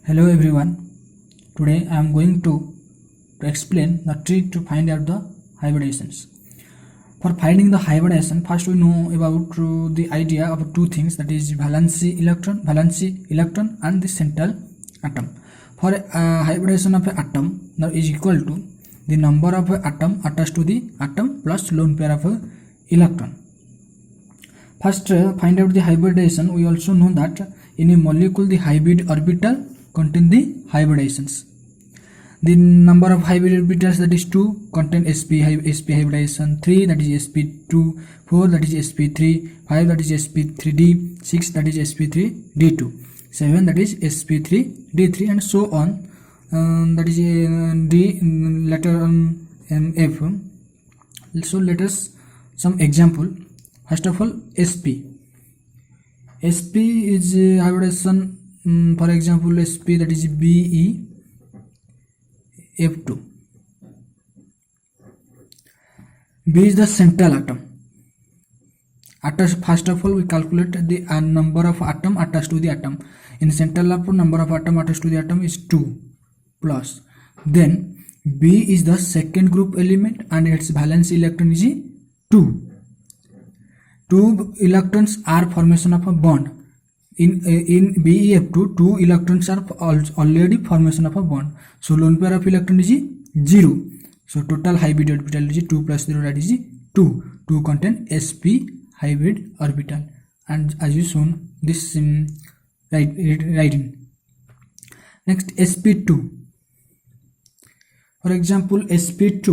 Hello everyone. Today I am going to explain the trick to find out the hybridations. For finding the hybridization, first we know about the idea of two things, that is valency electron and the central atom. For hybridization of an atom, now is equal to the number of atom attached to the atom plus lone pair of electron. First find out the hybridization. We also know that in a molecule the hybrid orbital contain the hybridations. The number of hybrid orbitals, that is 2, contain sp hybridization, 3 that is sp2, 4 that is sp3, 5 that is sp3d, 6 that is sp3d2, 7 that is sp3d3, and so on. That is d letter f. So let us some example. First of all, sp is hybridization. For example, sp, that is BeF2. B is the central atom. First of all, we calculate the number of atom attached to the atom. In central atom, number of atom attached to the atom is 2 plus. Then B is the second group element and its valence electron is 2. 2 electrons are formation of a bond. In BeF2, 2 electrons are already formation of a bond. So lone pair of electron is 0. So total hybrid orbital is 2 plus 0, that is 2. 2 contain sp hybrid orbital, and as you shown this writing. Next, sp2. For example, sp2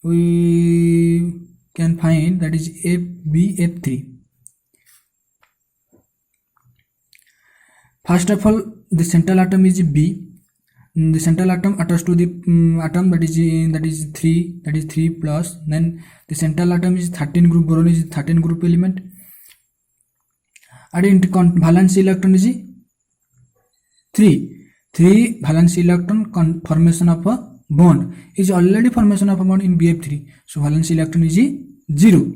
we can find, that is BF3. First of all, the central atom is B. The central atom attached to the atom, that is 3, that is 3 plus. Then the central atom is 13 group, boron is 13 group element. And valence electron is 3. 3 valence electron formation of a bond is already formation of a bond in BF3. So valence electron is 0.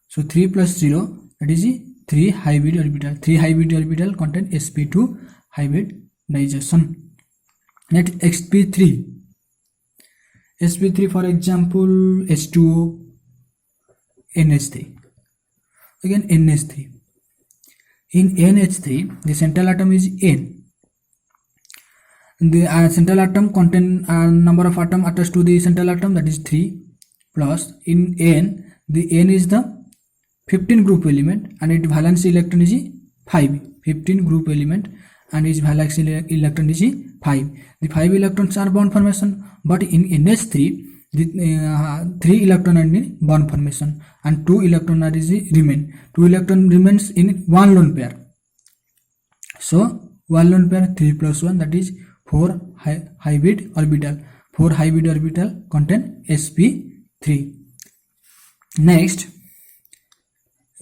So 3 plus 0, that is 3 hybrid orbital. 3 hybrid orbital contain sp2 hybridization. Next, sp3. sp3, for example, H2O, NH3. Again NH3. In NH3, the central atom is N. The central atom contain number of atom attached to the central atom, that is 3 plus. In N, the N is the 15 group element and its valence electron is 5. 15 group element and its valence electron is 5. The 5 electrons are bond formation, but in NH3 the 3 electron are in bond formation and 2 electron are remain. 2 electron remains in one lone pair. So one lone pair, 3 plus 1, that is 4 hybrid orbital. 4 hybrid orbital contain sp3. Next,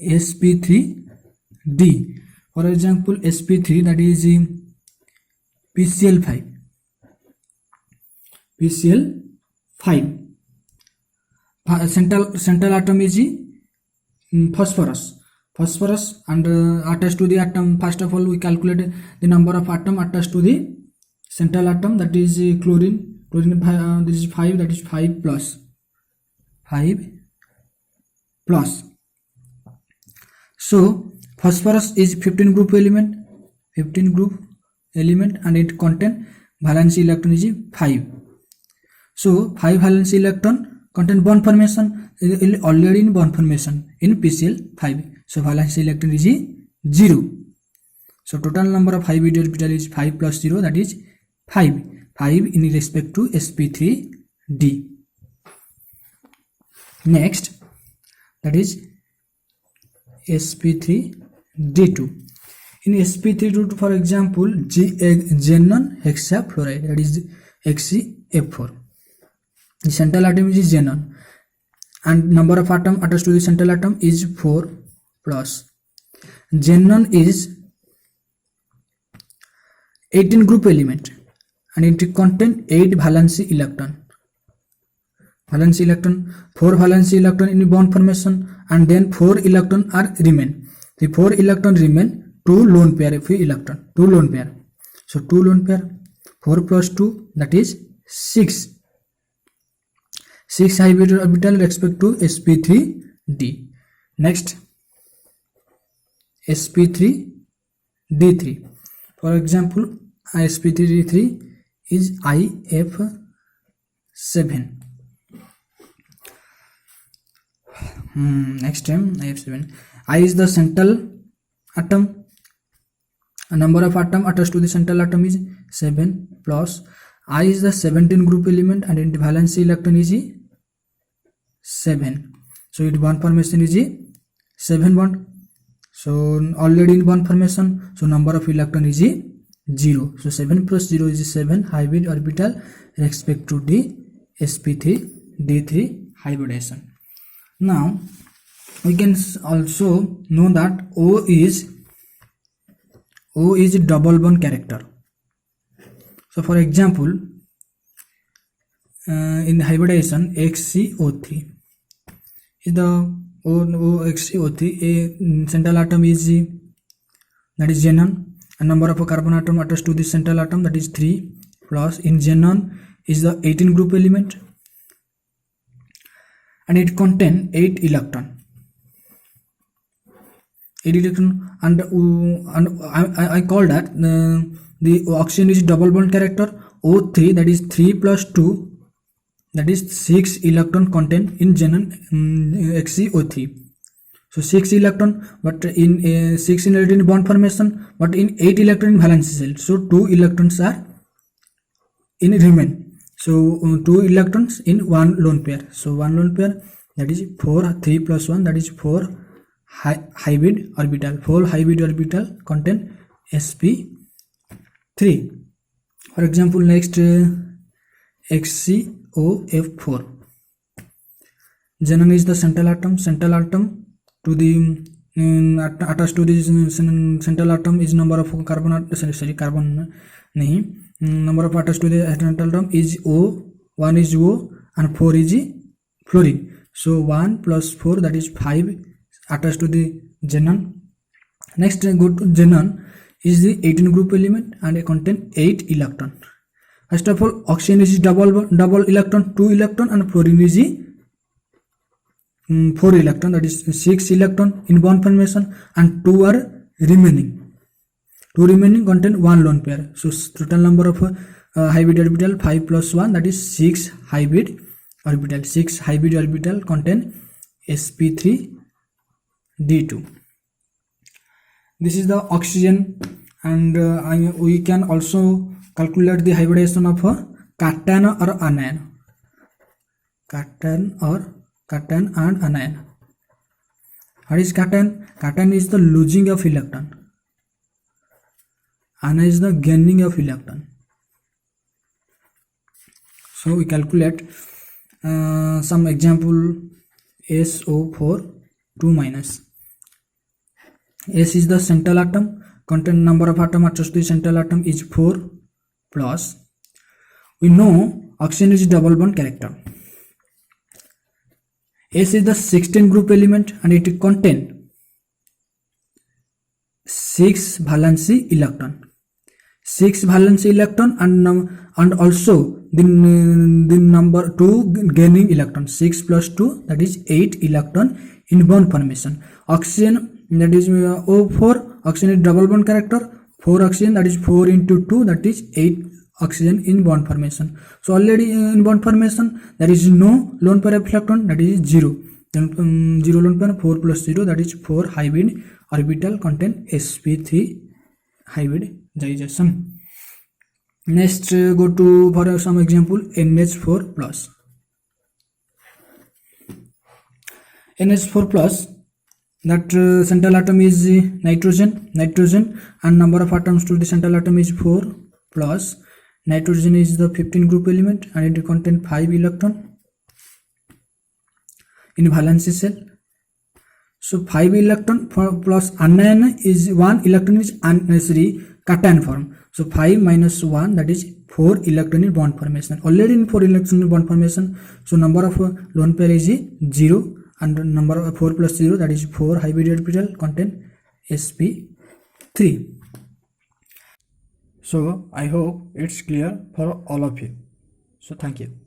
sp3d. For example, sp3, that is PCl5. PCl5. Central atom is phosphorus. Phosphorus and attached to the atom. First of all, we calculate the number of atom attached to the central atom, that is chlorine. Chlorine, this is 5, that is 5 plus. 5 plus. So phosphorus is 15 group element. 15 group element and it contain valence electron is 5. So 5 valence electron contain bond formation, already in bond formation in PCl5. So valence electron is 0. So total number of hybrid orbital is 5 plus 0, that is 5. 5 in respect to sp3d. Next, that is sp3d2. In sp3d2, for example, xenon hexafluoride, that is XeF4. The central atom is xenon and number of atom attached to the central atom is 4 plus. Xenon is 18 group element and it contain 8 valence electron. 4 valence electron in bond formation and then 4 electron are remain. The 4 electron remain 2 lone pair of electron. 2 lone pair. So 2 lone pair 4 plus 2 that is 6. 6 hybrid orbital respect to sp3d. Next sp3d3. For example, sp3d3 is if7. Next time if7. I is the central atom. A number of atom attached to the central atom is 7 plus I is the 17 group element and its valence electron is 7. So its bond formation is 7 bond. So already in bond formation, so number of electron is 0. So 7 plus 0 is 7 hybrid orbital respect to the sp3d3 hybridization. Now we can also know that O is double bond character. So for example, in hybridization XCO3 is the XCO3, a central atom is that is xenon, a number of carbon atom attached to the central atom that is 3 plus in xenon is the 18 group element and it contain 8 electron. 8 electron and I call that the oxygen is double bond character. O3 that is 3 plus 2 that is 6 electron content in xenon XCO3. So 6 electron but in 6 electron in bond formation but in 8 electron in valence shell. So 2 electrons are in remain. So 2 electrons in one lone pair. So one lone pair that is 4, 3 plus 1 that is 4 hybrid orbital. 4 hybrid orbital contain sp3. For example, next XCOF4. Xenon is the central atom. Central atom to the attached to the central atom is number of carbon number of attached to the central atom is O. 1 is O and 4 is fluorine. So 1 plus 4 that is 5 attached to the xenon. Next go to xenon is the 18 group element and it contain 8 electron. First of all, oxygen is double electron 2 electron and fluorine is 4 electron that is 6 electron in bond formation and 2 are remaining. 2 remaining contain 1 lone pair. So total number of hybrid orbital 5 plus 1 that is 6 hybrid orbital. 6 hybrid orbital contain sp3d2. This is the oxygen and we can also calculate the hybridization of cation or anion. Cation and anion. What is cation? Cation is the losing of electron. Anion is the gaining of electron. So we calculate some example. SO4 2 minus. S is the central atom. Content number of atom attached to the central atom is 4 plus. We know oxygen is double bond character. S is the 16 group element and it contain 6 valency electron. 6 valency electron and also the number 2 gaining electron. 6 plus 2 that is 8 electron in bond formation. Oxygen that is O4, oxygen is double bond character. 4 oxygen that is 4 into 2 that is 8 oxygen in bond formation. So already in bond formation there is no lone pair of electron that is 0. Then 0 lone pair 4 plus 0 that is 4 hybrid orbital contain sp3 hybridization. Next go to for some example NH4 plus. NH4 plus that central atom is nitrogen and number of atoms to the central atom is 4 plus nitrogen is the 15 group element and it contain 5 electron in valence shell. So 5 electron plus anion is 1 electron is unnecessary cation form. So 5 minus 1 that is 4 electron in bond formation. Already in 4 electron in bond formation. So number of lone pair is 0 and number of 4 plus 0 that is 4 hybrid orbital contain sp3. So I hope it's clear for all of you. So thank you.